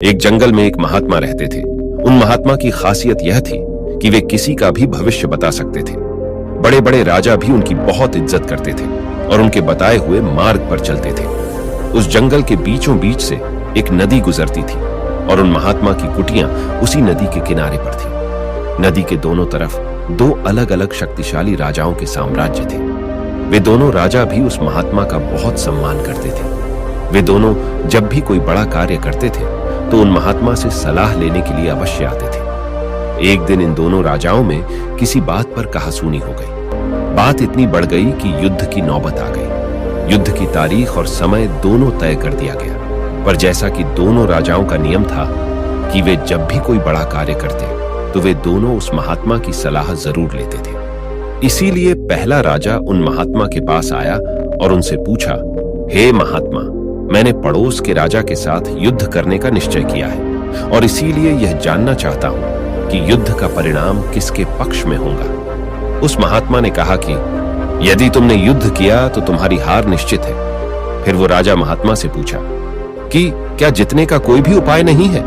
एक जंगल में एक महात्मा रहते थे। उन महात्मा की खासियत यह थी कि वे किसी का भी भविष्य बता सकते थे। बड़े बड़े राजा भी उनकी बहुत इज्जत करते थे और उनके बताए हुए मार्ग पर चलते थे। उस जंगल के बीचों बीच से एक नदी गुजरती थी और उन महात्मा की कुटियां उसी नदी के किनारे पर थी। नदी के दोनों तरफ दो अलग अलग शक्तिशाली राजाओं के साम्राज्य थे। वे दोनों राजा भी उस महात्मा का बहुत सम्मान करते थे। वे दोनों जब भी कोई बड़ा कार्य करते थे तो उन महात्मा से सलाह लेने के लिए अवश्य आते थे। एक दिन इन दोनों राजाओं में किसी बात पर कहासुनी हो गई। बात इतनी बढ़ गई कि युद्ध की नौबत आ गई। युद्ध की तारीख और समय दोनों तय कर दिया गया। पर जैसा कि दोनों राजाओं का नियम था कि वे जब भी कोई बड़ा कार्य करते तो वे दोनों उस महात्मा की सलाह जरूर लेते थे। इसीलिए पहला राजा उन महात्मा के पास आया और उनसे पूछा, हे महात्मा, मैंने पड़ोस के राजा के साथ युद्ध करने का निश्चय किया है और इसीलिए यह जानना चाहता हूं कि युद्ध का परिणाम किसके पक्ष में होगा। उस महात्मा ने कहा कि यदि तुमने युद्ध किया तो तुम्हारी हार निश्चित है। फिर वो राजा महात्मा से पूछा कि क्या जीतने का कोई भी उपाय नहीं है।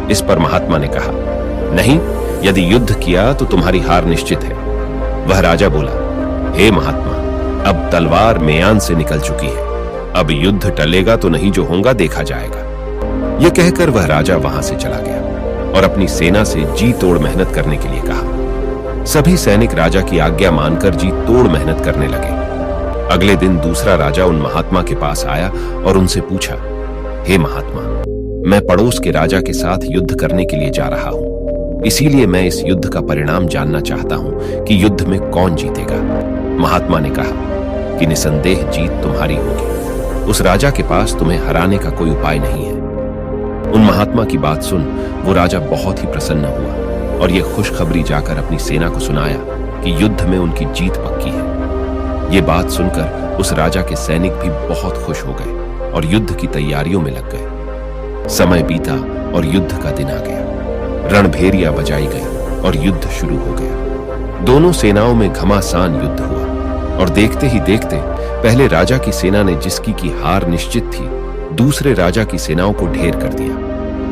इस पर महात्मा ने कहा, नहीं, यदि युद्ध किया तो तुम्हारी हार निश्चित है। वह राजा बोला, हे महात्मा, अब तलवार म्यान से निकल चुकी है। अब युद्ध टलेगा तो नहीं, जो होगा देखा जाएगा। यह कहकर वह राजा वहां से चला गया और अपनी सेना से जी तोड़ मेहनत करने के लिए कहा। सभी सैनिक राजा की आज्ञा मानकर जी तोड़ मेहनत करने लगे। अगले दिन दूसरा राजा उन महात्मा के पास आया और उनसे पूछा, हे महात्मा, मैं पड़ोस के राजा के साथ युद्ध करने के लिए जा रहा हूं। इसीलिए मैं इस युद्ध का परिणाम जानना चाहता हूं कि युद्ध में कौन जीतेगा। महात्मा ने कहा कि निसंदेह जीत तुम्हारी होगी। उस राजा के पास तुम्हें हराने का कोई उपाय नहीं है। उन महात्मा की बात सुन वो राजा बहुत ही प्रसन्न हुआ और यह खुशखबरी जाकर अपनी सेना को सुनाया कि युद्ध में उनकी जीत पक्की है। ये बात सुनकर उस राजा के सैनिक भी बहुत खुश हो गए और युद्ध की तैयारियों में लग गए। समय बीता और युद्ध का दिन आ गया। रणभेरियां बजाई गई और युद्ध शुरू हो गया। दोनों सेनाओं में घमासान युद्ध हुआ और देखते ही देखते पहले राजा की सेना ने, जिसकी की हार निश्चित थी, दूसरे राजा की सेनाओं को ढेर कर दिया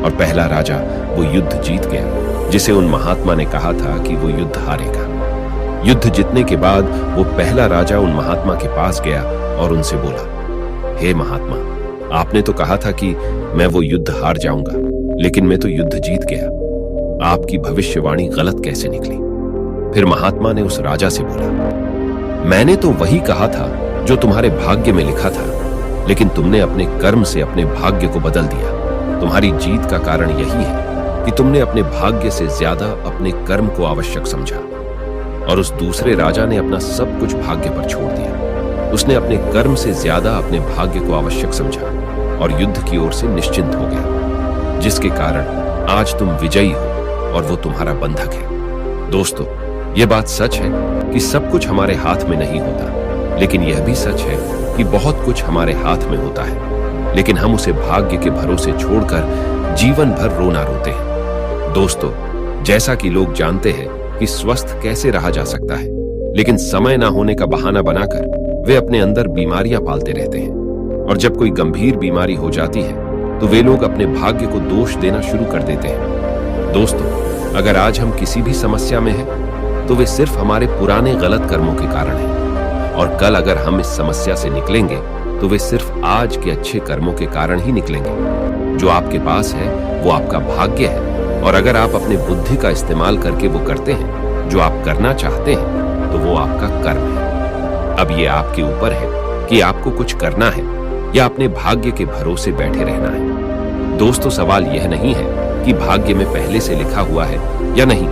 और पहला राजा वो युद्ध जीत गया जिसे उन महात्मा ने कहा था कि वो युद्ध हारेगा। युद्ध जीतने के बाद वो पहला राजा उन महात्मा के पास गया और उनसे बोला, हे महात्मा, आपने तो कहा था कि मैं वो युद्ध हार जाऊंगा, लेकिन मैं तो युद्ध जीत गया। आपकी भविष्यवाणी गलत कैसे निकली? फिर महात्मा ने उस राजा से बोला, मैंने तो वही कहा था जो तुम्हारे भाग्य में लिखा था, लेकिन तुमने अपने कर्म से अपने भाग्य को बदल दिया। तुम्हारी जीत का कारण यही है कि तुमने अपने भाग्य से ज्यादा अपने कर्म को आवश्यक समझा। और उस दूसरे राजा ने अपना सब कुछ भाग्य पर छोड़ दिया। उसने अपने कर्म से ज्यादा अपने भाग्य को आवश्यक समझा और युद्ध की ओर से निश्चिंत हो गया, जिसके कारण आज तुम विजयी हो और वो तुम्हारा बंधक है। दोस्तों, यह बात सच है कि सब कुछ हमारे हाथ में नहीं होता, लेकिन यह भी सच है कि बहुत कुछ हमारे हाथ में होता है, लेकिन हम उसे भाग्य के भरोसे छोड़कर जीवन भर रोना रोते हैं। दोस्तों, जैसा कि लोग जानते हैं कि स्वस्थ कैसे रहा जा सकता है, लेकिन समय ना होने का बहाना बनाकर वे अपने अंदर बीमारियां पालते रहते हैं। और जब कोई गंभीर बीमारी हो जाती है तो वे लोग अपने भाग्य को दोष देना शुरू कर देते हैं। दोस्तों, अगर आज हम किसी भी समस्या में हैं, तो वे सिर्फ हमारे पुराने गलत कर्मों के कारण हैं। और कल अगर हम इस समस्या से निकलेंगे तो वे सिर्फ आज के अच्छे कर्मों के कारण ही निकलेंगे। जो आपके पास है वो आपका भाग्य है, और अगर आप अपने बुद्धि का इस्तेमाल करके वो करते हैं जो आप करना चाहते हैं, तो वो आपका कर्म है। अब ये आपके ऊपर है कि आपको कुछ करना है या अपने भाग्य के भरोसे बैठे रहना है। दोस्तों, सवाल यह नहीं है कि भाग्य में पहले से लिखा हुआ है या नहीं,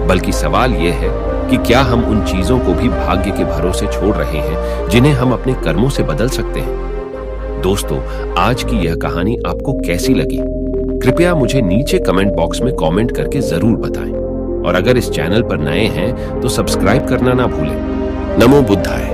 बल्कि सवाल यह है कि क्या हम उन चीजों को भी भाग्य के भरोसे छोड़ रहे हैं जिन्हें हम अपने कर्मों से बदल सकते हैं। दोस्तों, आज की यह कहानी आपको कैसी लगी? कृपया मुझे नीचे कमेंट बॉक्स में कमेंट करके जरूर बताएं। और अगर इस चैनल पर नए हैं तो सब्सक्राइब करना ना भूलें। नमो बुद्धाय।